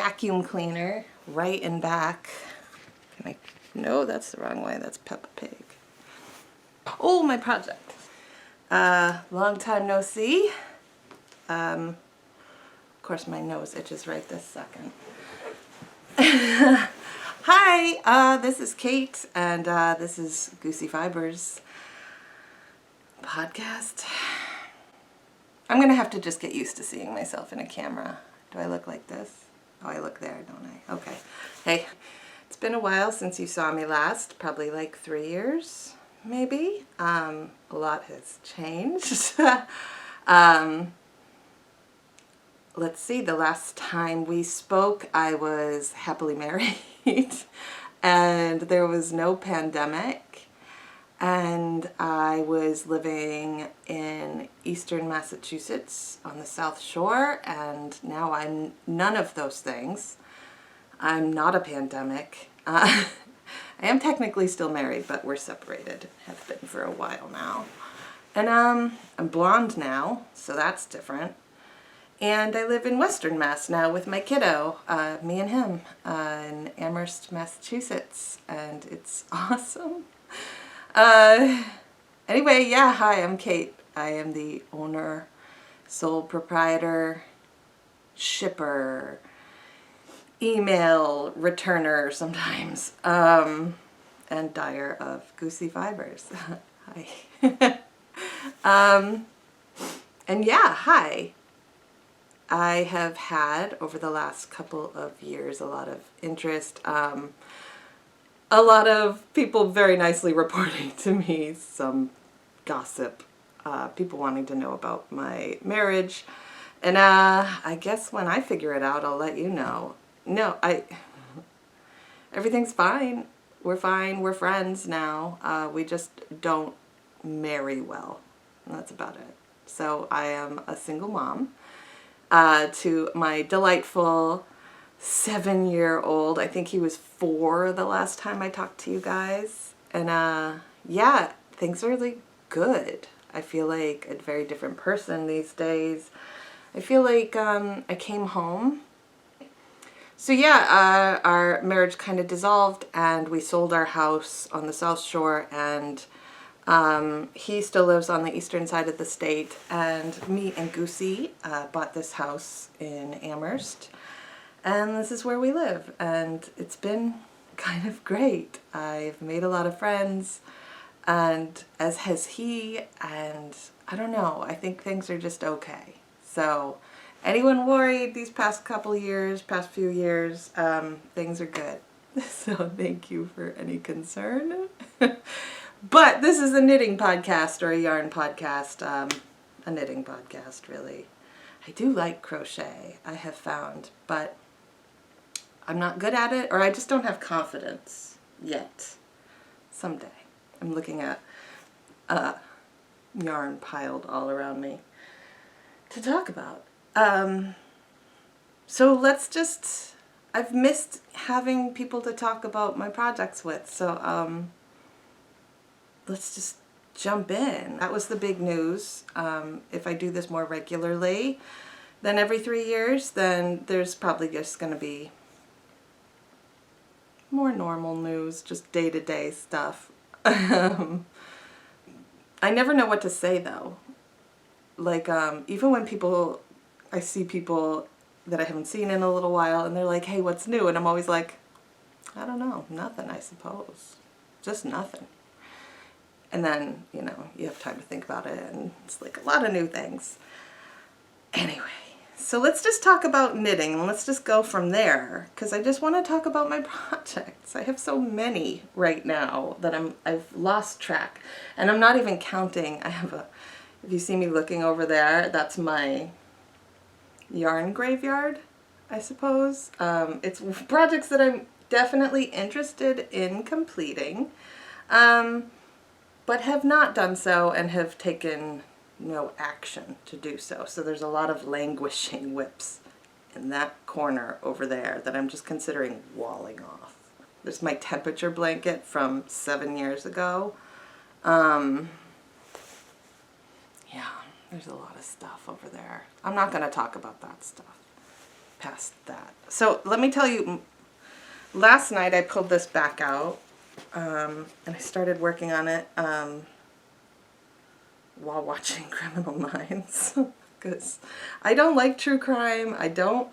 vacuum cleaner right and back. No, that's the wrong way. That's Peppa Pig. Oh, my project. Long time no see. Of course, my nose itches right this second. Hi, this is Kate, and this is Goosey Fibers podcast. I'm gonna have to just get used to seeing myself in a camera. Do I look like this? Oh, I look there, don't I? Okay. Hey, it's been a while since you saw me last, probably like 3 years, maybe. A lot has changed. Let's see, the last time we spoke, I was happily married and there was no pandemic, and I was living in eastern Massachusetts on the South Shore, and now I'm none of those things. I'm not a pandemic. I am technically still married, but we're separated, have been for a while now. And I'm blonde now, so that's different. And I live in Western Mass now with my kiddo, me and him, in Amherst, Massachusetts, and it's awesome. Anyway, yeah, hi, I'm Kate. I am the owner, sole proprietor, shipper, email returner sometimes, and dyer of Goosey Fibers. Hi. And yeah, hi. I have had, over the last couple of years, a lot of interest, a lot of people very nicely reporting to me some gossip, people wanting to know about my marriage, and I guess when I figure it out, I'll let you know. No, everything's fine. We're fine. We're friends now. We just don't marry well. And that's about it. So I am a single mom. To my delightful 7-year-old. I think he was 4 the last time I talked to you guys. And yeah, things are really good. I feel like a very different person these days. I feel like I came home. So yeah, our marriage kind of dissolved, and we sold our house on the South Shore, and he still lives on the eastern side of the state, and me and Goosey bought this house in Amherst, and this is where we live, and it's been kind of great. I've made a lot of friends, and as has he, and I don't know, I think things are just okay. So anyone worried these past few years, things are good. So thank you for any concern. But this is a knitting podcast, or a yarn podcast, a knitting podcast, really. I do like crochet, I have found, but I'm not good at it, or I just don't have confidence yet. Someday. I'm looking at yarn piled all around me to talk about. So let's just, I've missed having people to talk about my projects with, so let's just jump in. That was the big news. If I do this more regularly than every 3 years, then there's probably just going to be more normal news, just day-to-day stuff. I never know what to say, though. Like, even when I see people that I haven't seen in a little while, and they're like, hey, what's new? And I'm always like, I don't know, nothing, I suppose. Just nothing. And then, you know, you have time to think about it, and it's like a lot of new things. Anyway, so let's just talk about knitting, and let's just go from there, because I just want to talk about my projects. I have so many right now that I've lost track, and I'm not even counting. If you see me looking over there, that's my yarn graveyard, I suppose. It's projects that I'm definitely interested in completing, but have not done so and have taken no action to do so. So there's a lot of languishing whips in that corner over there that I'm just considering walling off. There's my temperature blanket from 7 years ago. Yeah, there's a lot of stuff over there. I'm not going to talk about that stuff. past that. So let me tell you, last night I pulled this back out, and I started working on it while watching Criminal Minds, because I don't like true crime. I don't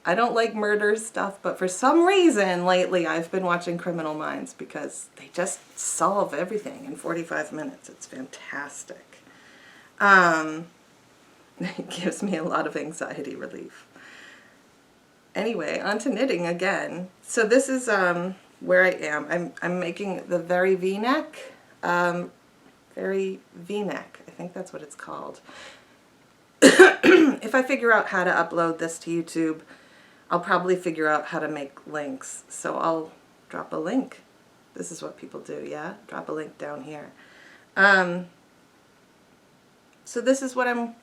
like murder stuff, but for some reason lately I've been watching Criminal Minds because they just solve everything in 45 minutes. It's fantastic. It gives me a lot of anxiety relief. Anyway, on to knitting again. So this is where I am. I'm making the Very V-neck. Very V-neck. I think that's what it's called. If I figure out how to upload this to YouTube, I'll probably figure out how to make links. So I'll drop a link. This is what people do, yeah? Drop a link down here. So this is what I'm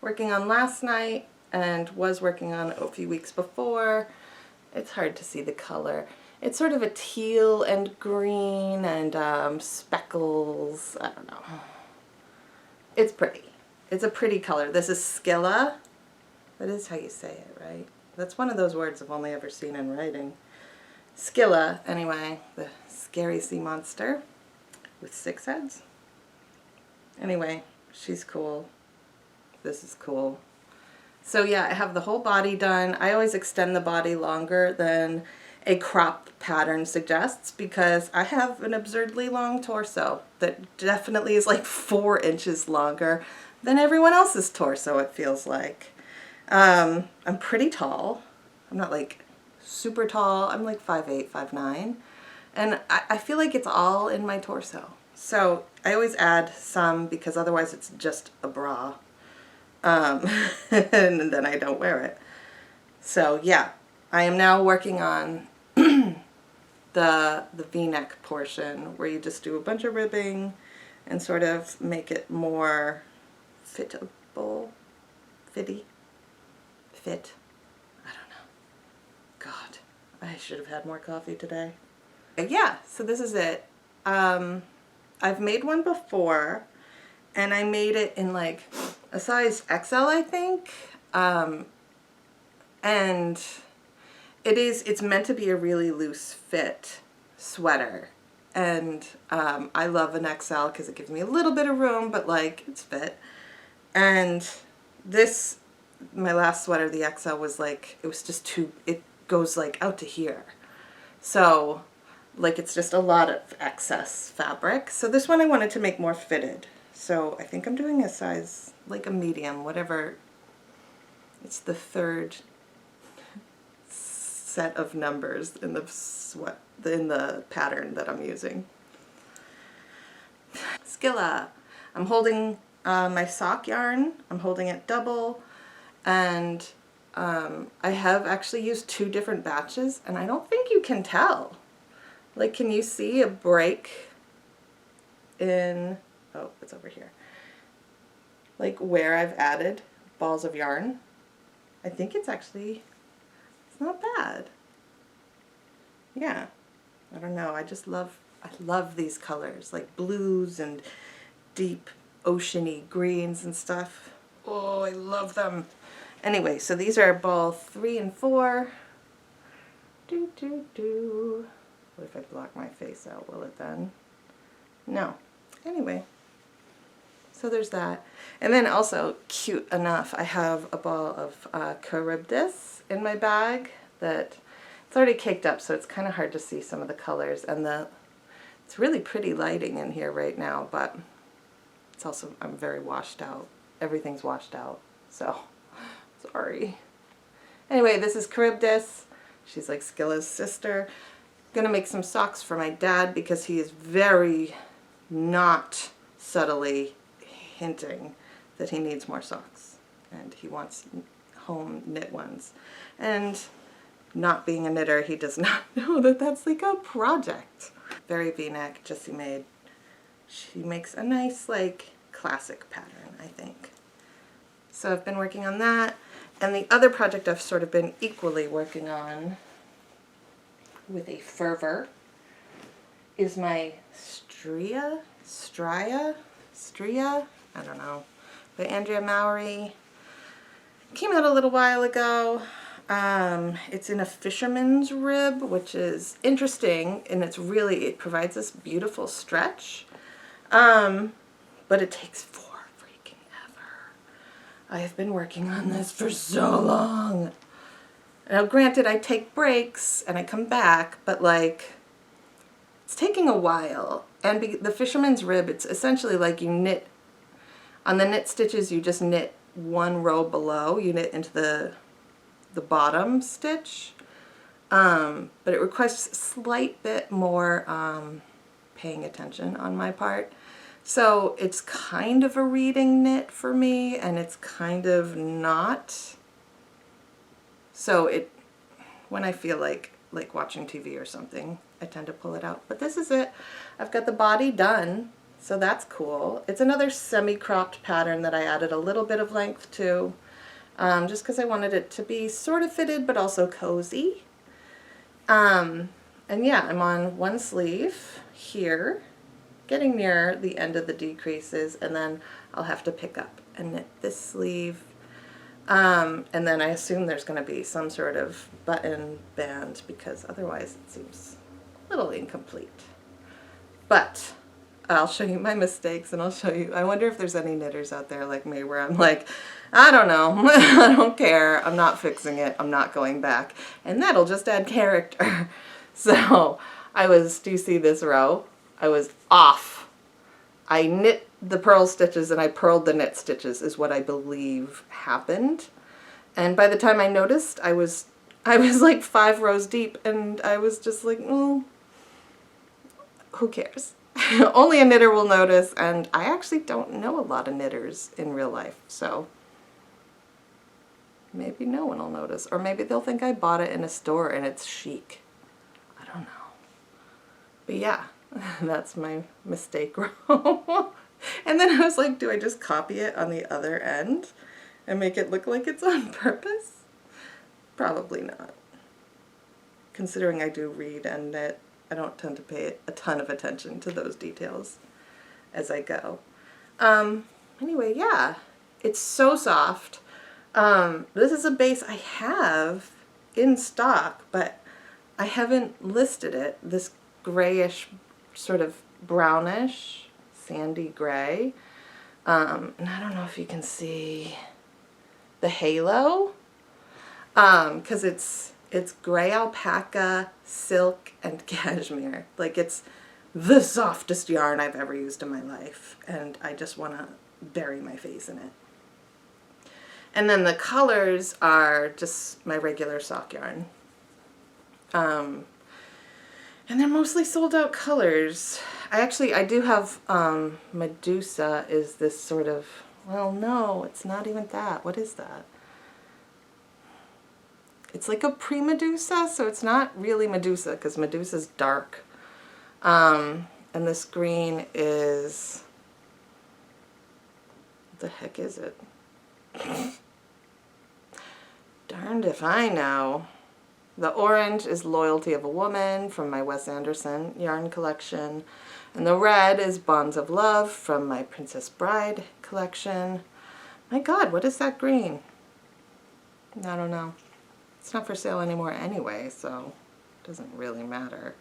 working on last night and was working on a few weeks before. It's hard to see the color. It's sort of a teal and green and speckles. I don't know. It's pretty. It's a pretty color. This is Skilla. That is how you say it, right? That's one of those words I've only ever seen in writing. Skilla, anyway, the scary sea monster with 6 heads. Anyway, she's cool. This is cool. So yeah, I have the whole body done. I always extend the body longer than a crop pattern suggests because I have an absurdly long torso that definitely is like 4 inches longer than everyone else's torso, it feels like. I'm pretty tall. I'm not like super tall. I'm like 5'8", 5'9". And I feel like it's all in my torso. So I always add some because otherwise it's just a bra. And then I don't wear it. So yeah, I am now working on the V-neck portion where you just do a bunch of ribbing and sort of make it more fittable, fit. I don't know. God, I should have had more coffee today. Yeah, so this is it. I've made one before, and I made it in like a size XL, I think. And it's meant to be a really loose fit sweater. And I love an XL because it gives me a little bit of room, but like it's fit. And this, my last sweater, the XL, was like, it was just too, it goes like out to here. So like it's just a lot of excess fabric. So this one I wanted to make more fitted. So I think I'm doing a size, like a medium, whatever. It's the 3rd set of numbers in the pattern that I'm using. Skilla. I'm holding my sock yarn. I'm holding it double, and I have actually used 2 different batches, and I don't think you can tell. Like, can you see a break in, oh, it's over here, like where I've added balls of yarn? I think it's actually, it's not bad. Yeah, I don't know, I love these colors, like blues and deep oceany greens and stuff. Oh, I love them. Anyway, so these are ball 3 and 4. What if I block my face out? Will it then? No. Anyway, so there's that. And then also, cute enough, I have a ball of Charybdis in my bag that it's already caked up, so it's kind of hard to see some of the colors. And it's really pretty lighting in here right now, but it's also, I'm very washed out. Everything's washed out, so sorry. Anyway, this is Charybdis. She's like Skilla's sister. I'm gonna make some socks for my dad because he is very not subtly hinting that he needs more socks and he wants home knit ones. And not being a knitter, he does not know that that's like a project. Very V-neck, Jessie made. She makes a nice like classic pattern, I think. So I've been working on that. And the other project I've sort of been equally working on with a fervor is my Stria, I don't know, by Andrea Mowry. Came out a little while ago. It's in a fisherman's rib, which is interesting, and it provides this beautiful stretch. But it takes forever freaking ever. I have been working on this for so long. Now, granted, I take breaks and I come back, but like, it's taking a while. And the fisherman's rib, it's essentially like you knit, on the knit stitches, you just knit one row below. You knit into the bottom stitch. But it requires a slight bit more paying attention on my part. So it's kind of a reading knit for me, and it's kind of not. So when I feel like watching TV or something, I tend to pull it out. But this is it. I've got the body done, so that's cool. It's another semi-cropped pattern that I added a little bit of length to, just because I wanted it to be sort of fitted but also cozy. And yeah, I'm on one sleeve here, getting near the end of the decreases, and then I'll have to pick up and knit this sleeve. And then I assume there's going to be some sort of button band, because otherwise it seems a little incomplete. But I'll show you my mistakes, and I'll show you, I wonder if there's any knitters out there like me where I'm like, I don't know, I don't care, I'm not fixing it, I'm not going back. And that'll just add character. So do you see this row? I was off. I knit the purl stitches and I purled the knit stitches is what I believe happened. And by the time I noticed, I was like 5 rows deep, and I was just like, who cares? Only a knitter will notice, and I actually don't know a lot of knitters in real life, so maybe no one will notice. Or maybe they'll think I bought it in a store and it's chic. I don't know. But yeah. That's my mistake row. And then I was like, do I just copy it on the other end and make it look like it's on purpose? Probably not. Considering I do read and knit, I don't tend to pay a ton of attention to those details as I go. Anyway, yeah, it's so soft. This is a base I have in stock, but I haven't listed it. This grayish, sort of brownish, sandy gray. And I don't know if you can see the halo, because it's gray alpaca, silk, and cashmere. Like, it's the softest yarn I've ever used in my life, and I just want to bury my face in it. And then the colors are just my regular sock yarn. And they're mostly sold out colors. I do have Medusa is this sort of, well, no, it's not even that. What is that? It's like a pre-Medusa, so it's not really Medusa, because Medusa's dark. And this green is, what the heck is it? Darned if I know. The orange is Loyalty of a Woman from my Wes Anderson yarn collection. And the red is Bonds of Love from my Princess Bride collection. My God, what is that green? I don't know. It's not for sale anymore anyway, so it doesn't really matter.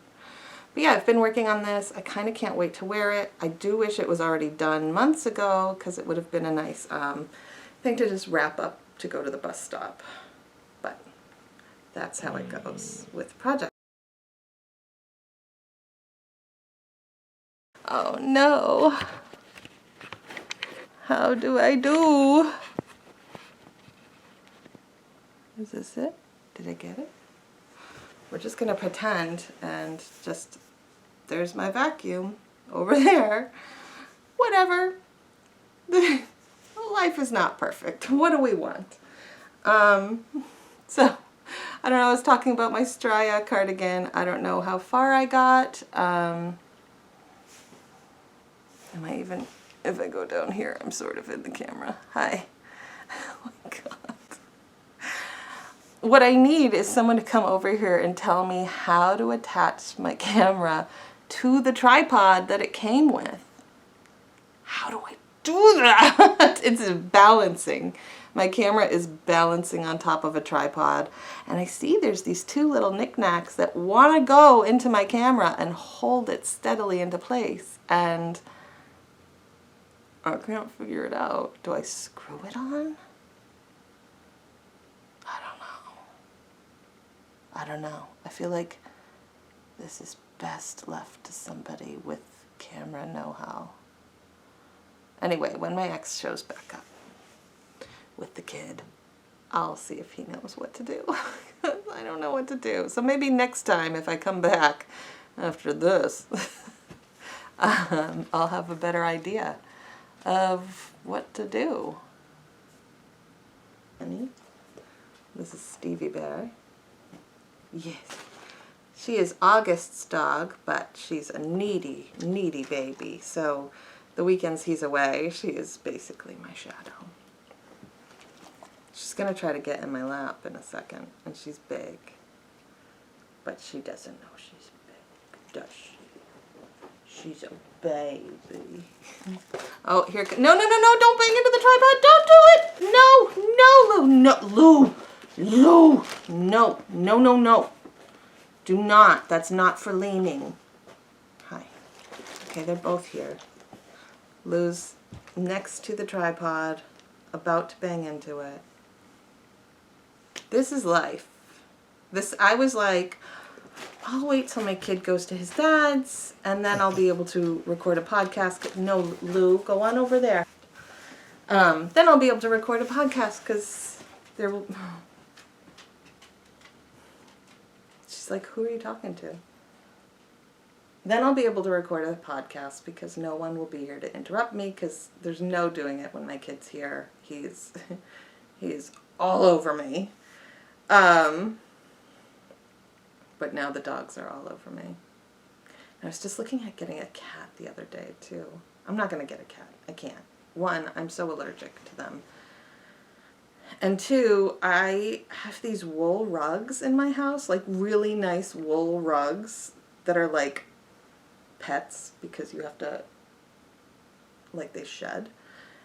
But yeah, I've been working on this. I kind of can't wait to wear it. I do wish it was already done months ago, because it would have been a nice thing to just wrap up to go to the bus stop. But that's how it goes with projects. Oh no. How do I do? Is this it? Did I get it? We're just gonna pretend and just, there's my vacuum over there. Whatever. Life is not perfect. What do we want? So, I don't know, I was talking about my Straya cardigan. I don't know how far I got. Am I even, if I go down here, I'm sort of in the camera. Hi. Oh my God. What I need is someone to come over here and tell me how to attach my camera to the tripod that it came with. How do I do that? It's balancing. My camera is balancing on top of a tripod, and I see there's these two little knickknacks that want to go into my camera and hold it steadily into place, and I can't figure it out. Do I screw it on? I don't know. I feel like this is best left to somebody with camera know-how. Anyway, when my ex shows back up with the kid, I'll see if he knows what to do. I don't know what to do. So maybe next time if I come back after this, I'll have a better idea of what to do. Honey, this is Stevie Bear. Yes. She is August's dog, but she's a needy, needy baby. So the weekends he's away, she is basically my shadow. She's going to try to get in my lap in a second, and she's big. But she doesn't know she's big, does she? She's a baby. Oh, here, no, don't bang into the tripod. Don't do it. No. Do not. That's not for leaning. Hi. Okay, they're both here. Lou's next to the tripod, about to bang into it. This is life. I was like, I'll wait till my kid goes to his dad's, and then I'll be able to record a podcast. No, Lou, go on over there. Then I'll be able to record a podcast, because there will... She's like, who are you talking to? Then I'll be able to record a podcast because no one will be here to interrupt me, because there's no doing it when my kid's here. He's all over me. But now the dogs are all over me. And I was just looking at getting a cat the other day too. I'm not going to get a cat. I can't. One, I'm so allergic to them. And two, I have these wool rugs in my house, like really nice wool rugs that are like pets because you have to, like, they shed.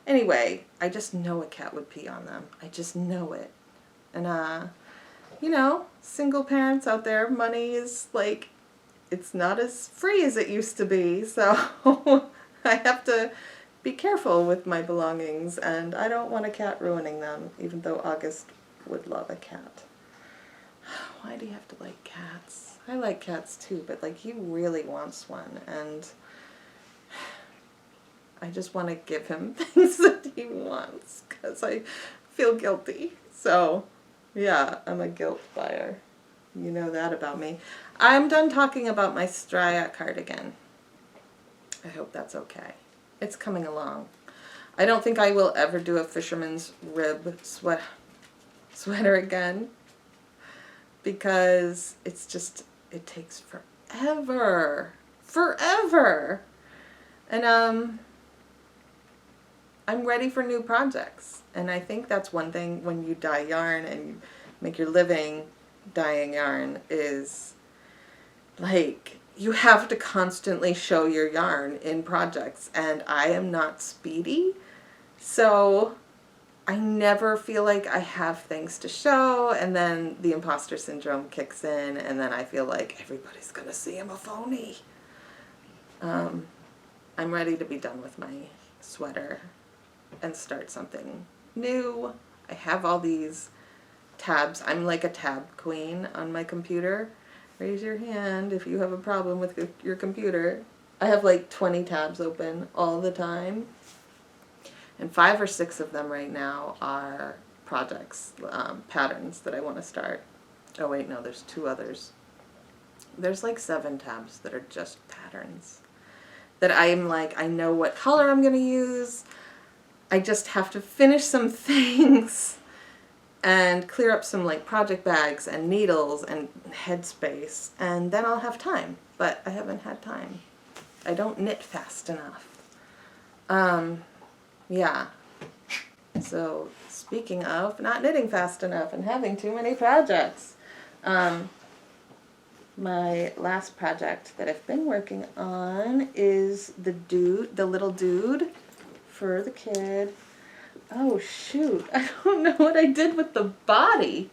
Anyway, I just know a cat would pee on them. I just know it. And, you know, single parents out there, money is like, it's not as free as it used to be. So I have to be careful with my belongings, and I don't want a cat ruining them, even though August would love a cat. Why do you have to like cats? I like cats too, but like he really wants one, and I just want to give him things that he wants because I feel guilty. So yeah, I'm a guilt buyer. You know that about me. I'm done talking about my Strya cardigan. I hope that's okay. It's coming along. I don't think I will ever do a fisherman's rib sweater again, because it's just, it takes forever. And I'm ready for new projects. And I think that's one thing when you dye yarn and you make your living dyeing yarn, is like, you have to constantly show your yarn in projects, and I am not speedy, so I never feel like I have things to show, and then the imposter syndrome kicks in, and then I feel like everybody's gonna see I'm a phony. I'm ready to be done with my sweater and start something new. I have all these tabs. I'm like a tab queen on my computer. Raise your hand if you have a problem with your computer. I have like 20 tabs open all the time. And 5 or 6 of them right now are projects, patterns that I want to start. Oh wait, no, there's 2 others. There's like 7 tabs that are just patterns. That I'm like, I know what color I'm going to use. I just have to finish some things and clear up some like project bags and needles and headspace, and then I'll have time. But I haven't had time. I don't knit fast enough. Yeah. So speaking of not knitting fast enough and having too many projects, my last project that I've been working on is the little dude for the kid. Oh shoot, I don't know what I did with the body.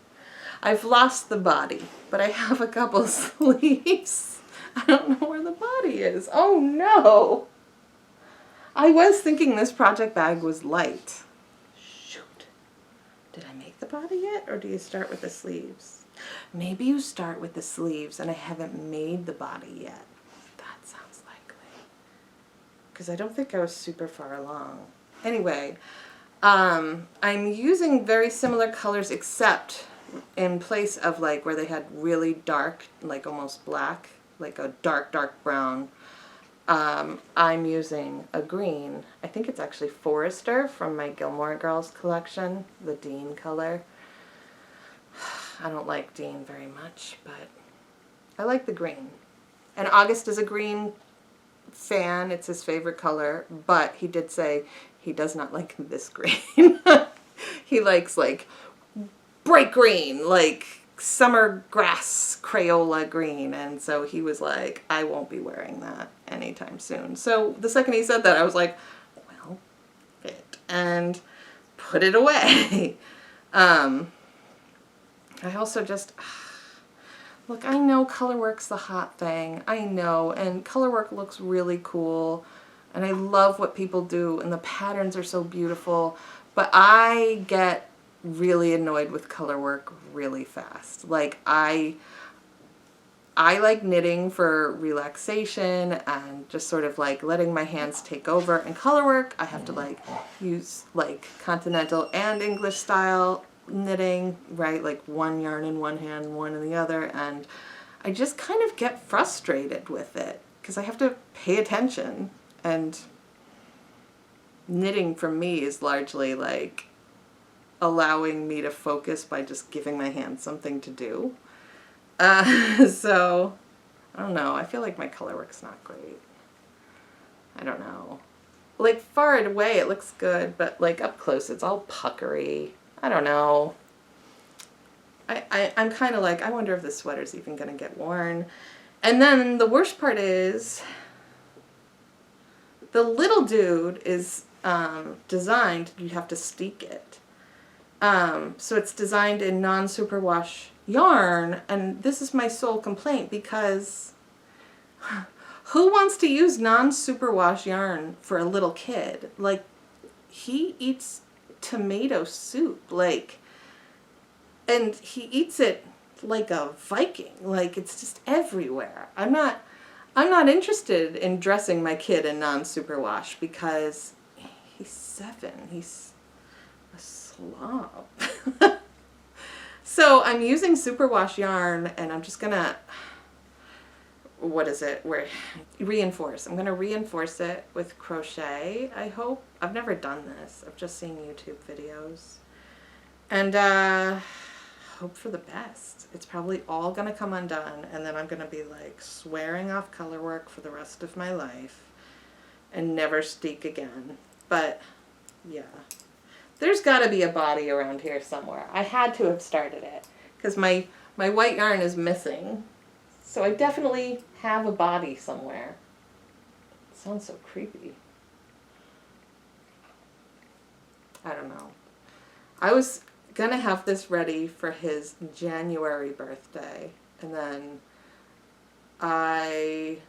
I've lost the body, but I have a couple sleeves. I don't know where the body is. Oh no! I was thinking this project bag was light. Shoot. Did I make the body yet, or do you start with the sleeves? Maybe you start with the sleeves and I haven't made the body yet. That sounds likely. Because I don't think I was super far along. Anyway, I'm using very similar colors except in place of like where they had really dark, like almost black, like a dark, dark brown. I'm using a green. I think it's actually Forester from my Gilmore Girls collection, the Dean color. I don't like Dean very much, but I like the green. And August is a green fan. It's his favorite color, but he did say he does not like this green. He likes like bright green, like summer grass Crayola green, and so he was like, I won't be wearing that anytime soon. So the second he said that, I was like, well, fit, and put it away. I also just, look, I know colorwork's the hot thing, I know, and colorwork looks really cool, and I love what people do, and the patterns are so beautiful, but I get really annoyed with color work really fast. Like I like knitting for relaxation and just sort of like letting my hands take over. And color work, I have to like use like continental and English style knitting, right? Like one yarn in one hand, one in the other. And I just kind of get frustrated with it because I have to pay attention. And knitting for me is largely like allowing me to focus by just giving my hands something to do. So, I don't know. I feel like my color work's not great. I don't know. Like, far away it looks good, but like up close it's all puckery. I don't know. I'm kind of like, I wonder if this sweater's even going to get worn. And then the worst part is the little dude is designed, you have to steek it. So it's designed in non-superwash yarn, and this is my sole complaint because who wants to use non-superwash yarn for a little kid? Like, he eats tomato soup, like, and he eats it like a Viking. Like, it's just everywhere. I'm not interested in dressing my kid in non-superwash because he's 7. He's a slob. So I'm using superwash yarn, and I'm just gonna, what is it, reinforce. I'm gonna reinforce it with crochet, I hope. I've never done this. I've just seen YouTube videos. And hope for the best. It's probably all gonna come undone, and then I'm gonna be like swearing off color work for the rest of my life and never steek again. But yeah. There's got to be a body around here somewhere. I had to have started it because my white yarn is missing. So I definitely have a body somewhere. It sounds so creepy. I don't know. I was going to have this ready for his January birthday, and then I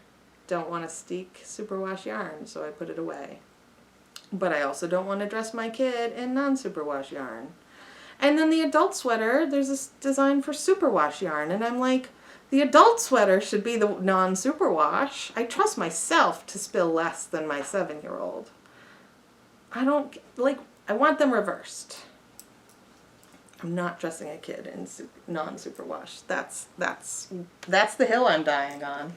don't want to steek superwash yarn, so I put it away. But I also don't want to dress my kid in non-superwash yarn. And then the adult sweater, there's this design for superwash yarn. And I'm like, the adult sweater should be the non-superwash. I trust myself to spill less than my 7-year-old. I don't, like, I want them reversed. I'm not dressing a kid in non-superwash. That's the hill I'm dying on.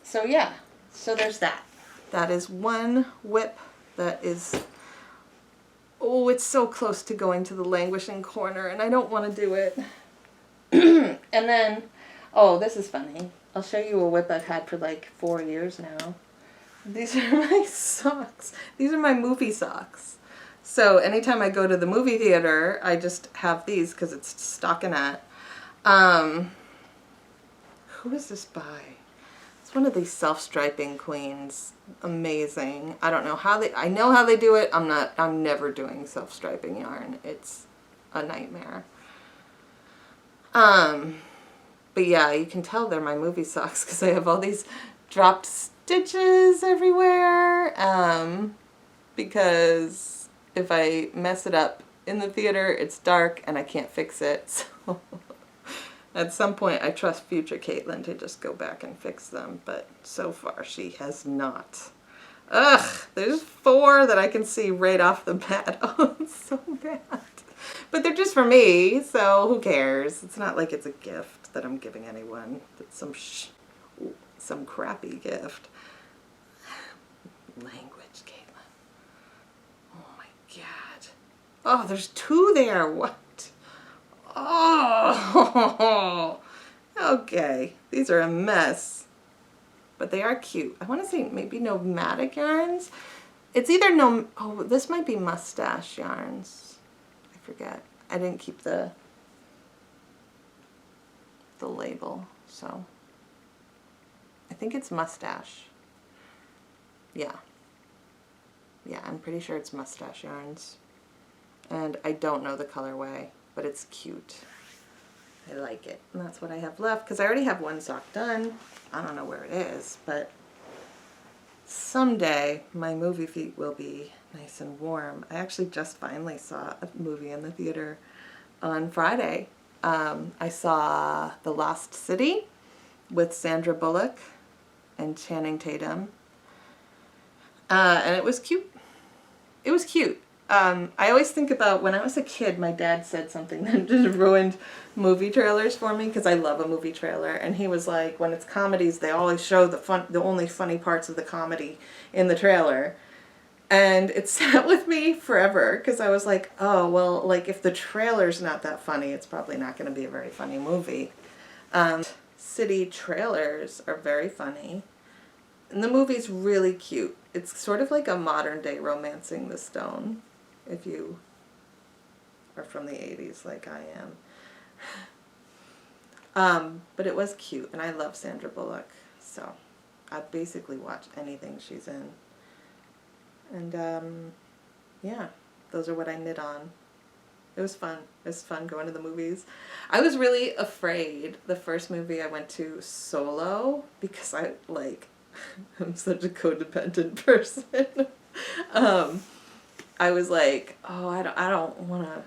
So yeah, so there's that. That is one whip that is, oh, it's so close to going to the languishing corner, and I don't want to do it. And then, oh, this is funny. I'll show you a whip I've had for like 4 years now. These are my socks. These are my movie socks. So anytime I go to the movie theater, I just have these because it's stockinette. Who is this by? It's one of these self-striping queens. Amazing. I don't know how I know how they do it. I'm never doing self-striping yarn. It's a nightmare. But yeah, you can tell they're my movie socks because I have all these dropped stitches everywhere. Because if I mess it up in the theater, it's dark and I can't fix it. So at some point, I trust future Caitlin to just go back and fix them, but so far she has not. Ugh, there's 4 that I can see right off the bat. Oh, it's so bad. But they're just for me, so who cares? It's not like it's a gift that I'm giving anyone. It's some crappy gift. Language, Caitlin. Oh my God. Oh, there's 2 there. What? Oh, okay. These are a mess, but they are cute. I want to say maybe nomadic yarns. It's either oh, this might be mustache yarns. I forget. I didn't keep the label, so I think it's mustache. Yeah. Yeah, I'm pretty sure it's mustache yarns. And I don't know the colorway, but it's cute. I like it. And that's what I have left because I already have one sock done. I don't know where it is, but someday my movie feet will be nice and warm. I actually just finally saw a movie in the theater on Friday. I saw The Lost City with Sandra Bullock and Channing Tatum. And it was cute. It was cute. I always think about when I was a kid, my dad said something that just ruined movie trailers for me because I love a movie trailer. And he was like, when it's comedies, they always show the only funny parts of the comedy in the trailer. And it sat with me forever because I was like, oh, well, like if the trailer's not that funny, it's probably not going to be a very funny movie. City trailers are very funny. And the movie's really cute. It's sort of like a modern day Romancing the Stone, if you are from the 80s like I am. But it was cute, and I love Sandra Bullock, so I'd basically watch anything she's in. And yeah, those are what I knit on. It was fun. It was fun going to the movies. I was really afraid the first movie I went to solo because I'm such a codependent person. I was like, oh, I don't want to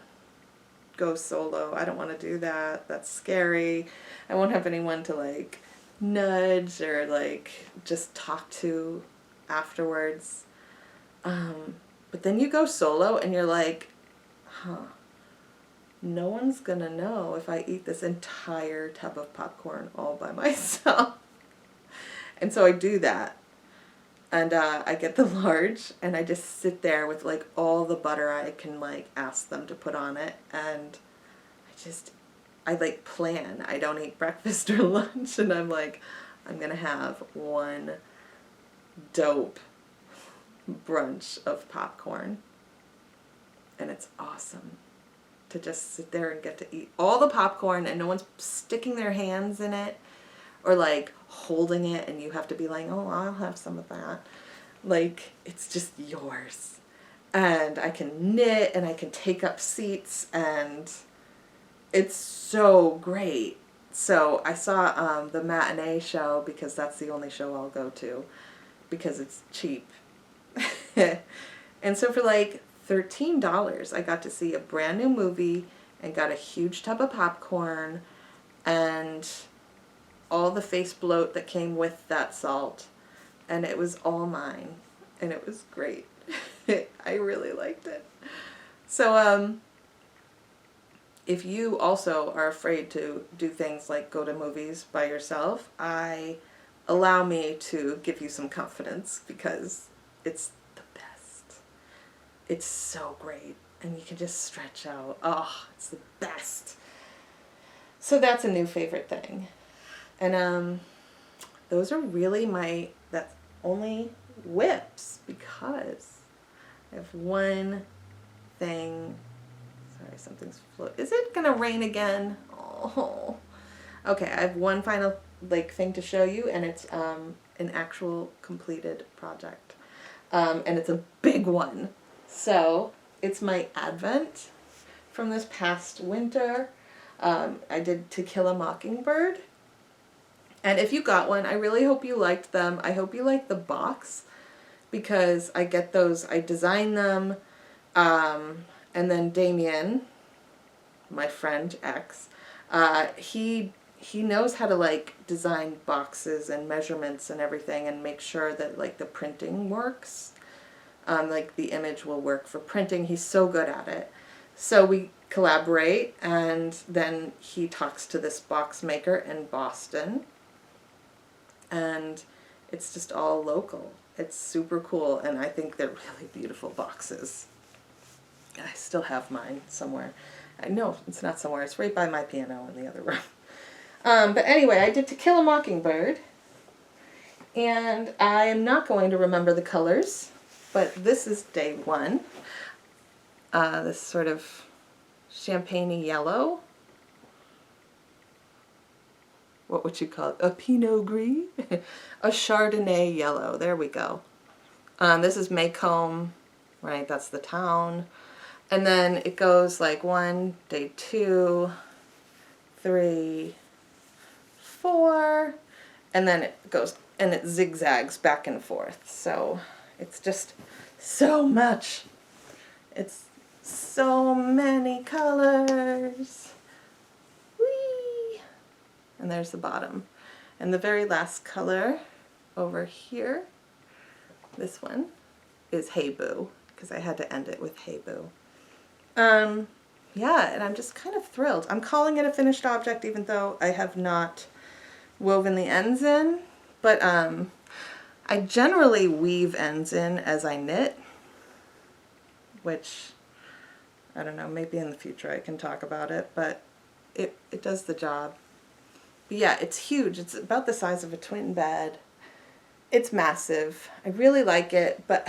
go solo. I don't want to do that. That's scary. I won't have anyone to like nudge or like just talk to afterwards. But then you go solo and you're like, no one's gonna know if I eat this entire tub of popcorn all by myself. And so I do that. And I get the large and I just sit there with like all the butter I can like ask them to put on it. And I like plan. I don't eat breakfast or lunch. And I'm like, I'm going to have one dope brunch of popcorn. And it's awesome to just sit there and get to eat all the popcorn and no one's sticking their hands in it or like holding it and you have to be like, oh, I'll have some of that. Like, it's just yours. And I can knit and I can take up seats and it's so great. So I saw the matinee show because that's the only show I'll go to because it's cheap. And so for like $13, I got to see a brand new movie and got a huge tub of popcorn and all the face bloat that came with that salt. And it was all mine. And it was great. I really liked it. So, if you also are afraid to do things like go to movies by yourself, allow me to give you some confidence because it's the best. It's so great. And you can just stretch out. Oh, it's the best. So that's a new favorite thing. And those are really that's only whips because I have one thing. Sorry, something's floating. Is it going to rain again? Oh. Okay, I have one final like thing to show you, and it's an actual completed project. And it's a big one. So it's my Advent from this past winter. I did To Kill a Mockingbird. And if you got one, I really hope you liked them. I hope you liked the box, because I get those, I design them, and then Damien, my friend X, he knows how to like design boxes and measurements and everything and make sure that like the printing works. Like the image will work for printing. He's so good at it. So we collaborate, and then he talks to this box maker in Boston, and it's just all local. It's super cool, and I think they're really beautiful boxes. I still have mine somewhere. I know it's not somewhere. It's right by my piano in the other room. But anyway, I did To Kill a Mockingbird, and I am not going to remember the colors, but this is day one. This sort of champagne-y yellow. What would you call it? A Pinot Gris? A Chardonnay yellow. There we go. This is Maycomb, right? That's the town. And then it goes like 1, day 2, 3, 4, and then it goes, and it zigzags back and forth. So it's just so much. It's so many colors. Whee! And there's the bottom. And the very last color over here, this one, is Hey Boo, because I had to end it with Hey Boo. Yeah, and I'm just kind of thrilled. I'm calling it a finished object even though I have not woven the ends in, but I generally weave ends in as I knit, which, I don't know, maybe in the future I can talk about it, but it does the job. But yeah, it's huge. It's about the size of a twin bed. It's massive. I really like it, but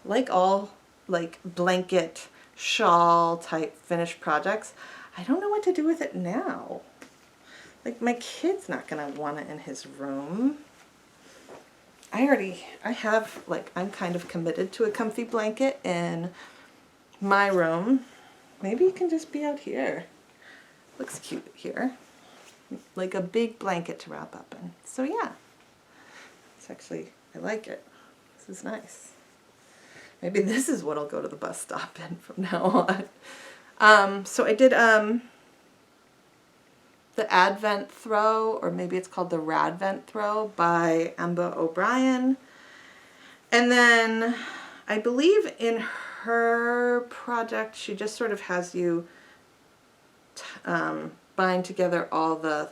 like all like blanket, shawl type finished projects, I don't know what to do with it now. Like, my kid's not gonna want it in his room. I have, like, I'm kind of committed to a comfy blanket in my room. Maybe it can just be out here. Looks cute here. Like a big blanket to wrap up in. So yeah, it's actually, I like it. This is nice. Maybe this is what I'll go to the bus stop in from now on. So I did the Advent Throw, or maybe it's called the Radvent Throw by Emma O'Brien. And then I believe in her project, she just sort of has you bind together all the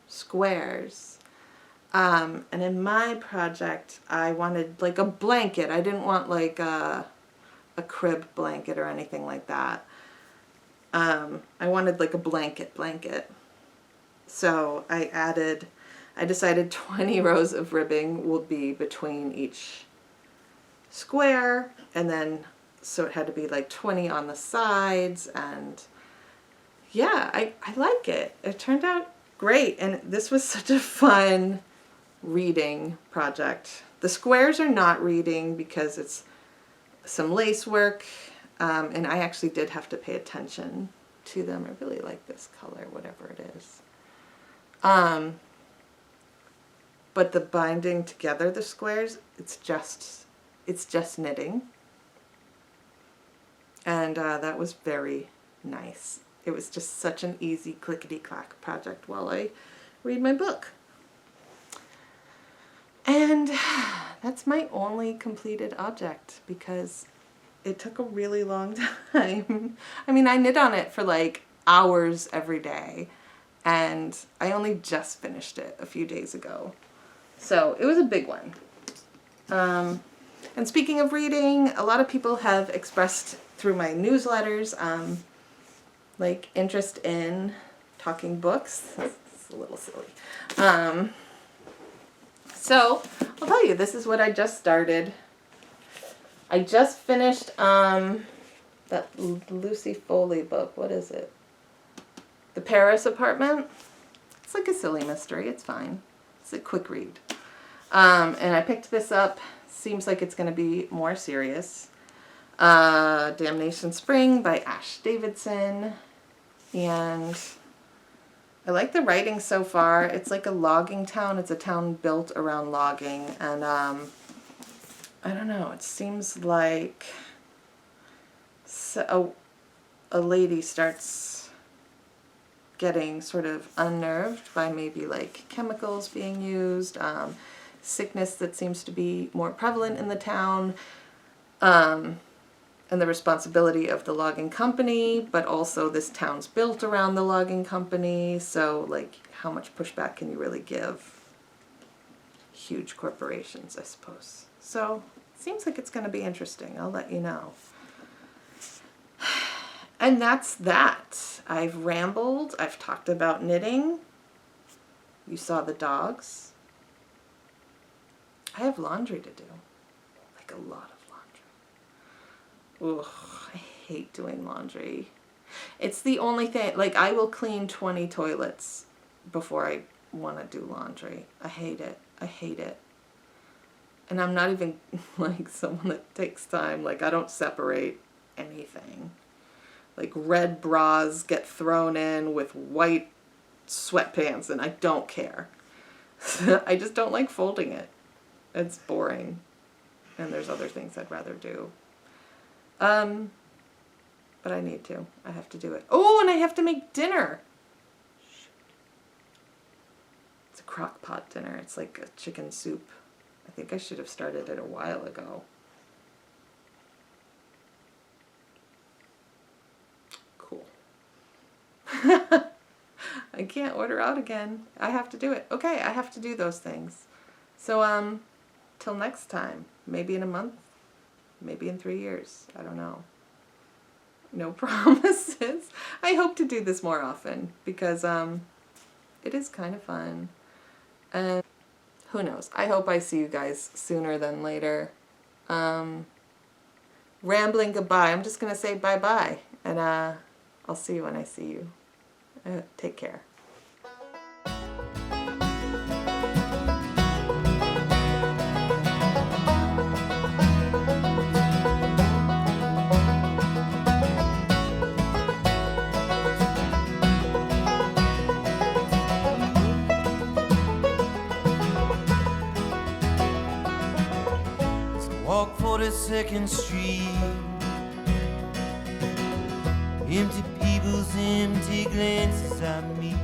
squares. And in my project, I wanted like a blanket. I didn't want like a crib blanket or anything like that. I wanted like a blanket. So I decided 20 rows of ribbing will be between each square, and then so it had to be like 20 on the sides, and yeah, I like it. It turned out great, and this was such a fun reading project. The squares are not reading because it's some lace work, and I actually did have to pay attention to them. I really like this color, whatever it is. But the binding together the squares, it's just knitting. And that was very nice. It was just such an easy clickety-clack project while I read my book. And that's my only completed object because it took a really long time. I mean, I knit on it for like hours every day, and I only just finished it a few days ago. So it was a big one. And speaking of reading, a lot of people have expressed through my newsletters like interest in talking books. It's a little silly. So I'll tell you, this is what I just started. I just finished that Lucy Foley book. What is it? The Paris Apartment. It's like a silly mystery. It's fine. It's a quick read. And I picked this up. Seems like it's going to be more serious. Damnation Spring by Ash Davidson. And I like the writing so far. It's like a logging town. It's a town built around logging. And I don't know. It seems like a lady starts getting sort of unnerved by maybe like chemicals being used, sickness that seems to be more prevalent in the town, and the responsibility of the logging company, but also this town's built around the logging company, so like how much pushback can you really give huge corporations, I suppose. So it seems like it's going to be interesting. I'll let you know. And that's that. I've rambled. I've talked about knitting. You saw the dogs. I have laundry to do. Like a lot of laundry. Ugh, I hate doing laundry. It's the only thing, like I will clean 20 toilets before I want to do laundry. I hate it. I hate it. And I'm not even like someone that takes time. Like I don't separate anything. Like red bras get thrown in with white sweatpants and I don't care. I just don't like folding it. It's boring. And there's other things I'd rather do. But I need to. I have to do it. Oh, and I have to make dinner. Shoot. It's a crock pot dinner. It's like a chicken soup. I think I should have started it a while ago. Cool. I can't order out again. I have to do it. Okay, I have to do those things. So, till next time. Maybe in a month. Maybe in 3 years. I don't know. No promises. I hope to do this more often because it is kind of fun. And who knows? I hope I see you guys sooner than later. Rambling goodbye. I'm just going to say bye-bye. And I'll see you when I see you. Take care. Walk 42nd Street, empty people's empty glances at me.